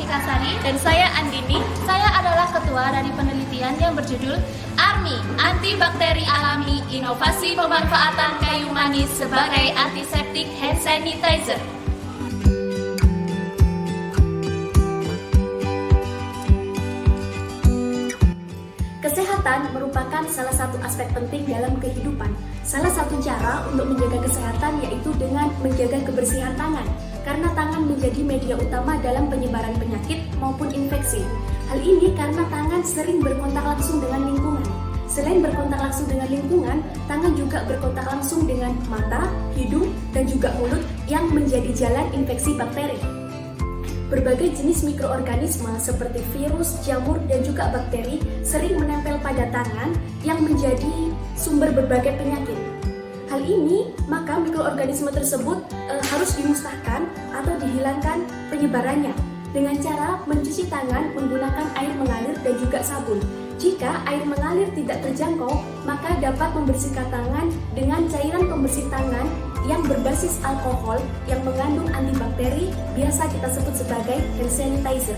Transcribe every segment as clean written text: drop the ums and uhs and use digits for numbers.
Mustikasari. Dan saya Andini. Saya adalah ketua dari penelitian yang berjudul ARMI, Antibakteri Alami Inovasi Pemanfaatan Kayu Manis sebagai Antiseptik Hand Sanitizer. Kesehatan merupakan salah satu aspek penting dalam kehidupan. Salah satu cara untuk menjaga kesehatan yaitu dengan menjaga kebersihan tangan, karena tangan menjadi media utama dalam penyebaran penyakit maupun infeksi. Hal ini karena tangan sering berkontak langsung dengan lingkungan. Selain berkontak langsung dengan lingkungan, tangan juga berkontak langsung dengan mata, hidung, dan juga mulut yang menjadi jalan infeksi bakteri. Berbagai jenis mikroorganisme seperti virus, jamur, dan juga bakteri sering menempel pada tangan yang menjadi sumber berbagai penyakit. Hal ini, maka mikroorganisme tersebut harus dimusnahkan atau dihilangkan penyebarannya dengan cara mencuci tangan menggunakan air mengalir dan juga sabun. Jika air mengalir tidak terjangkau, maka dapat membersihkan tangan dengan cairan pembersih tangan yang berbasis alkohol yang mengandung antibakteri, biasa kita sebut sebagai hand sanitizer.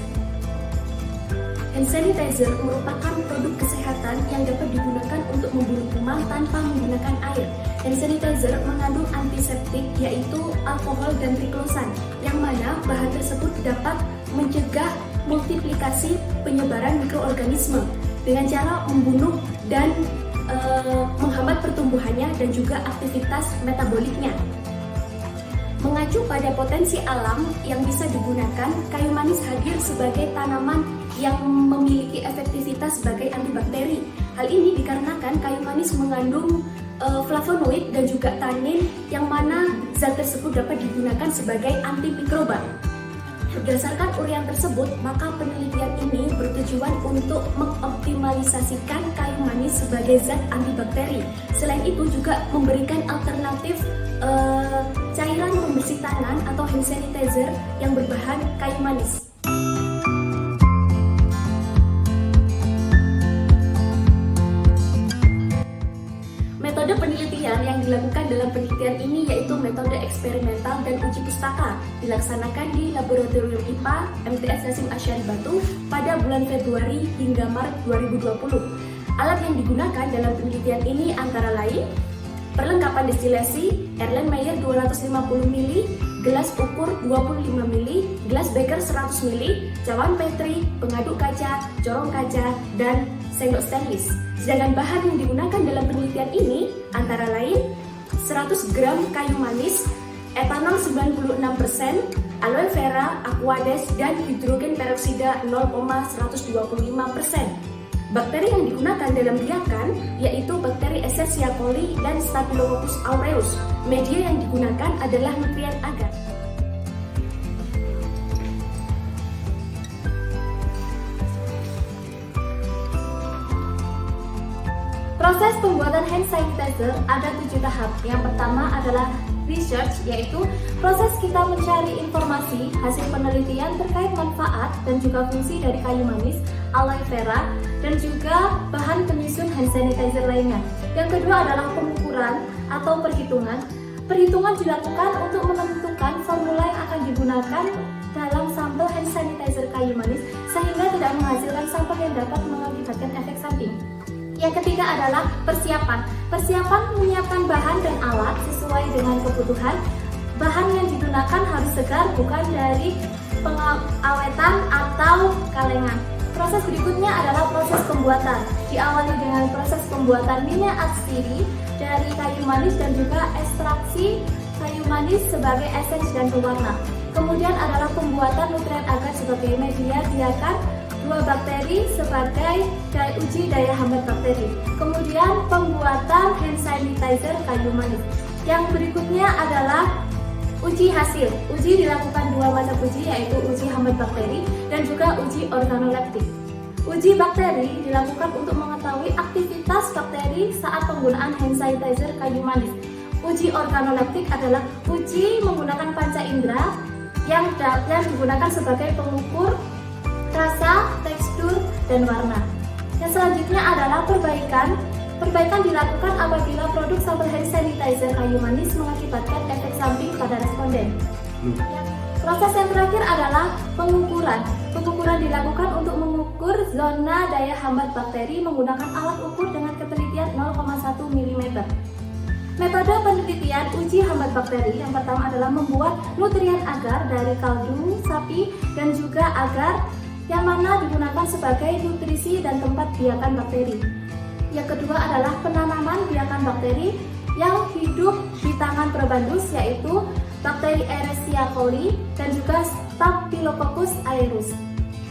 Hand sanitizer merupakan produk kesehatan yang dapat digunakan untuk membunuh kuman tanpa menggunakan air. Hand sanitizer mengandung antiseptik yaitu alkohol dan triklosan, yang mana bahan tersebut dapat mencegah multiplikasi penyebaran mikroorganisme dengan cara membunuh dan menghambat pertumbuhannya dan juga aktivitas metaboliknya. Mengacu pada potensi alam yang bisa digunakan, kayu manis hadir sebagai tanaman yang memiliki efektivitas sebagai antibakteri. Hal ini dikarenakan kayu manis mengandung flavonoid dan juga tanin, yang mana zat tersebut dapat digunakan sebagai antimikroba. Berdasarkan uraian tersebut, maka penelitian ini bertujuan untuk mengoptimalisasikan kayu manis sebagai zat antibakteri. Selain itu juga memberikan alternatif cairan pembersih tangan atau hand sanitizer yang berbahan kayu manis. Metode penelitian yang dilakukan dalam penelitian ini yaitu metode eksperimental dan uji pustaka, dilaksanakan di Laboratorium IPA MTS Hasyim Asyari Batu pada bulan Februari hingga Maret 2020. Alat yang digunakan dalam penelitian ini antara lain perlengkapan destilasi, Erlenmeyer 250 ml, gelas ukur 25 ml, gelas beker 100 ml, cawan petri, pengaduk kaca, corong kaca, dan sendok stainless. Sedangkan bahan yang digunakan dalam penelitian ini antara lain 100 gram kayu manis, etanol 96%, aloe vera, aquades, dan hidrogen peroksida 0,125%. Bakteri yang digunakan dalam biakan yaitu bakteri Escherichia coli dan Staphylococcus aureus. Media yang digunakan adalah nutrien agar. Proses pembuatan hand sanitizer ada 7 tahap. Yang pertama adalah research, yaitu proses kita mencari informasi hasil penelitian terkait manfaat dan juga fungsi dari kayu manis, aloe vera, dan juga bahan penyusun hand sanitizer lainnya. Yang kedua adalah pengukuran atau perhitungan. Perhitungan dilakukan untuk menentukan formula yang akan digunakan dalam sampel hand sanitizer kayu manis sehingga tidak menghasilkan sampel yang dapat mengakibatkan efek samping. Yang ketiga adalah persiapan. Persiapan menyiapkan bahan dan alat sesuai dengan kebutuhan. Bahan yang digunakan harus segar, bukan dari pengawetan atau kalengan. Proses berikutnya adalah proses pembuatan. Diawali dengan proses pembuatan minyak atsiri dari kayu manis dan juga ekstraksi kayu manis sebagai esens dan pewarna. Kemudian adalah pembuatan nutrien agar sebagai media biakan, dua bakteri sebagai uji daya hambat bakteri. Kemudian pembuatan hand sanitizer kayu manis. Yang berikutnya adalah uji hasil. Uji dilakukan dua macam uji, yaitu uji hambat bakteri dan juga uji organoleptik. Uji bakteri dilakukan untuk mengetahui aktivitas bakteri saat penggunaan hand sanitizer kayu manis. Uji organoleptik adalah uji menggunakan panca indera yang digunakan sebagai pengukur rasa, tekstur, dan warna. Yang selanjutnya adalah perbaikan. Perbaikan dilakukan apabila produk sampel hand sanitizer kayu manis mengakibatkan efek samping pada responden. Proses yang terakhir adalah pengukuran. Pengukuran dilakukan untuk mengukur zona daya hambat bakteri menggunakan alat ukur dengan ketelitian 0,1 mm. Metode penelitian uji hambat bakteri yang pertama adalah membuat nutrien agar dari kaldu sapi dan juga agar yang mana digunakan sebagai nutrisi dan tempat biakan bakteri. Yang kedua adalah penanaman biakan bakteri yang hidup di tangan probandus, yaitu bakteri Escherichia coli dan juga Staphylococcus aureus.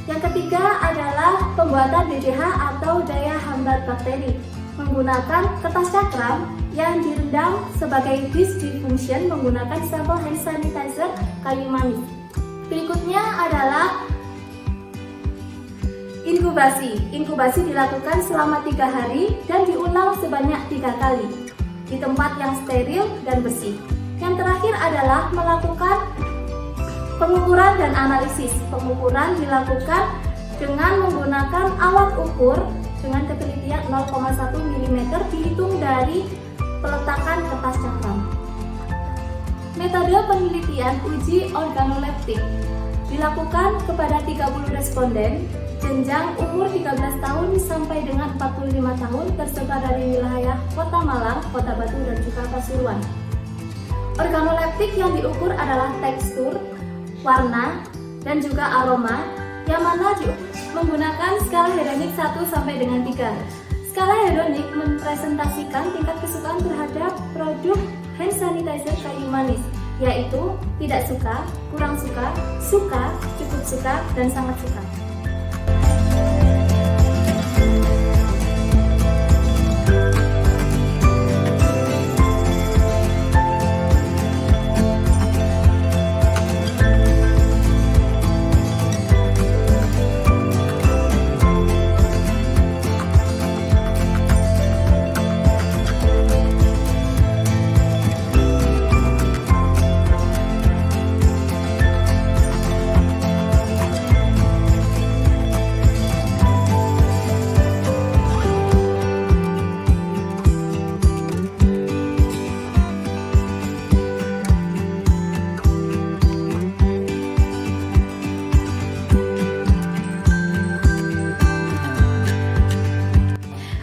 Yang ketiga adalah pembuatan DDH atau daya hambat bakteri menggunakan kertas cakram yang direndam sebagai disk diffusion menggunakan sampel hand sanitizer kayu manis. Berikutnya adalah inkubasi. Inkubasi dilakukan selama 3 hari dan diulang sebanyak 3 kali di tempat yang steril dan bersih. Yang terakhir adalah melakukan pengukuran dan analisis. Pengukuran dilakukan dengan menggunakan alat ukur dengan ketelitian 0,1 mm dihitung dari peletakan kertas cakram. Metode penelitian uji organoleptik dilakukan kepada 30 responden jenjang umur 13 tahun sampai dengan 45 tahun tersebar dari wilayah Kota Malang, Kota Batu, dan juga Pasuruan. Organoleptik yang diukur adalah tekstur, warna, dan juga aroma yang mana menggunakan skala hedonik 1 sampai dengan 3. Skala hedonik mempresentasikan tingkat kesukaan terhadap produk hand sanitizer kayu manis, yaitu tidak suka, kurang suka, suka, cukup suka, dan sangat suka.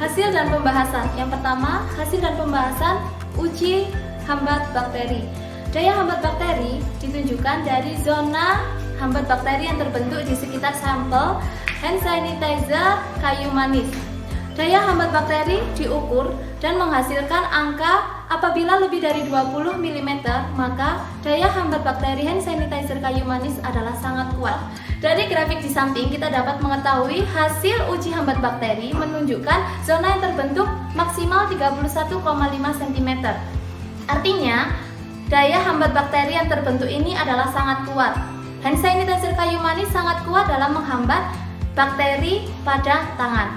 Hasil dan pembahasan. Yang pertama, hasil dan pembahasan uji hambat bakteri. Daya hambat bakteri ditunjukkan dari zona hambat bakteri yang terbentuk di sekitar sampel hand sanitizer kayu manis. Daya hambat bakteri diukur dan menghasilkan angka apabila lebih dari 20 mm, maka daya hambat bakteri hand sanitizer kayu manis adalah sangat kuat. Dari grafik di samping kita dapat mengetahui hasil uji hambat bakteri menunjukkan zona yang terbentuk maksimal 31,5 cm. Artinya, daya hambat bakteri yang terbentuk ini adalah sangat kuat. Hand sanitizer kayu manis sangat kuat dalam menghambat bakteri pada tangan.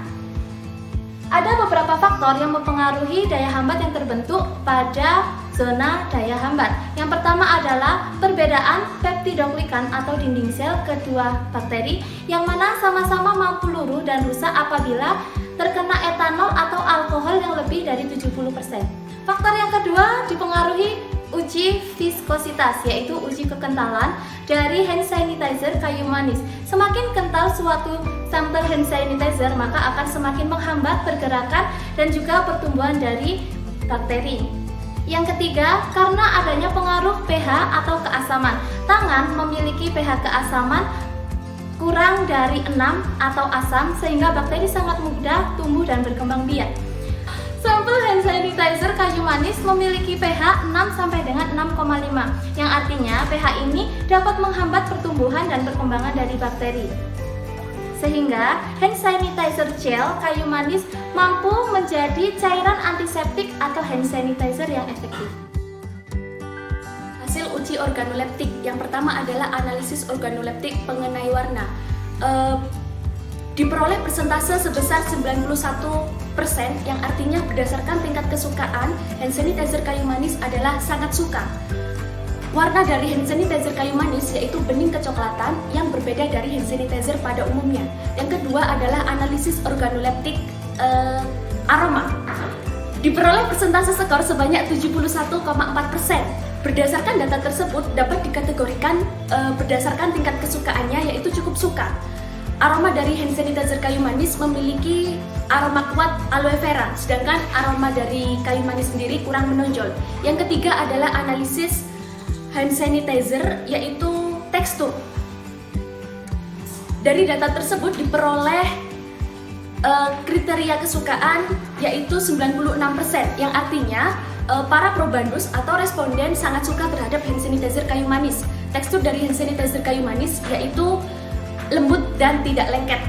Ada beberapa faktor yang mempengaruhi daya hambat yang terbentuk pada zona daya hambat. Yang pertama adalah perbedaan peptidoglikan atau dinding sel kedua bakteri yang mana sama-sama mampu luruh dan rusak apabila terkena etanol atau alkohol yang lebih dari 70%. Faktor yang kedua dipengaruhi uji viskositas, yaitu uji kekentalan dari hand sanitizer kayu manis. Semakin kental suatu sampel hand sanitizer, maka akan semakin menghambat pergerakan dan juga pertumbuhan dari bakteri. Yang ketiga, karena adanya pengaruh pH atau keasaman. Tangan memiliki pH keasaman kurang dari 6 atau asam sehingga bakteri sangat mudah tumbuh dan berkembang biak. Sampel hand sanitizer kayu manis memiliki pH 6 sampai dengan 6,5, yang artinya pH ini dapat menghambat pertumbuhan dan perkembangan dari bakteri. Sehingga hand sanitizer gel kayu manis mampu menjadi cairan antiseptik atau hand sanitizer yang efektif. Hasil uji organoleptik yang pertama adalah analisis organoleptik mengenai warna. Diperoleh persentase sebesar 91%, yang artinya berdasarkan tingkat kesukaan hand sanitizer kayu manis adalah sangat suka. Warna dari hand sanitizer kayu manis yaitu bening kecoklatan yang berbeda dari hand sanitizer pada umumnya. Yang kedua adalah analisis organoleptik aroma. Diperoleh persentase skor sebanyak 71,4%. Berdasarkan data tersebut dapat dikategorikan berdasarkan tingkat kesukaannya, yaitu cukup suka. Aroma dari hand sanitizer kayu manis memiliki aroma kuat aloe vera, sedangkan aroma dari kayu manis sendiri kurang menonjol. Yang ketiga adalah analisis hand sanitizer, yaitu tekstur. Dari data tersebut diperoleh kriteria kesukaan yaitu 96%, yang artinya para probandus atau responden sangat suka terhadap hand sanitizer kayu manis. Tekstur dari hand sanitizer kayu manis yaitu lembut dan tidak lengket.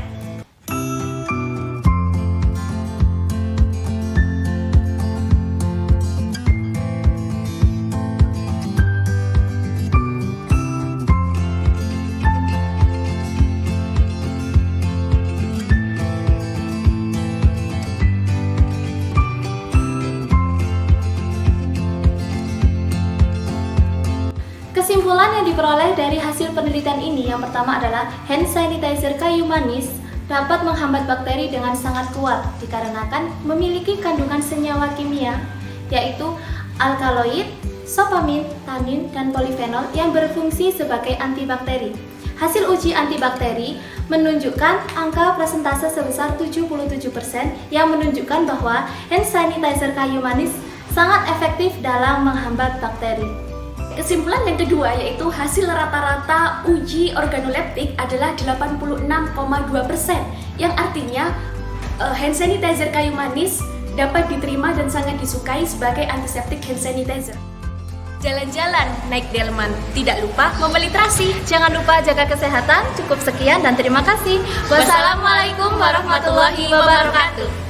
Kesimpulan yang diperoleh dari hasil penelitian ini yang pertama adalah hand sanitizer kayu manis dapat menghambat bakteri dengan sangat kuat dikarenakan memiliki kandungan senyawa kimia yaitu alkaloid, sopamin, tannin, dan polifenol yang berfungsi sebagai antibakteri. Hasil uji antibakteri menunjukkan angka persentase sebesar 77% yang menunjukkan bahwa hand sanitizer kayu manis sangat efektif dalam menghambat bakteri. Kesimpulan yang kedua yaitu hasil rata-rata uji organoleptik adalah 86,2%, yang artinya hand sanitizer kayu manis dapat diterima dan sangat disukai sebagai antiseptik hand sanitizer. Jalan-jalan naik delman, tidak lupa membeli terasi. Jangan lupa jaga kesehatan. Cukup sekian dan terima kasih. Wassalamualaikum warahmatullahi wabarakatuh.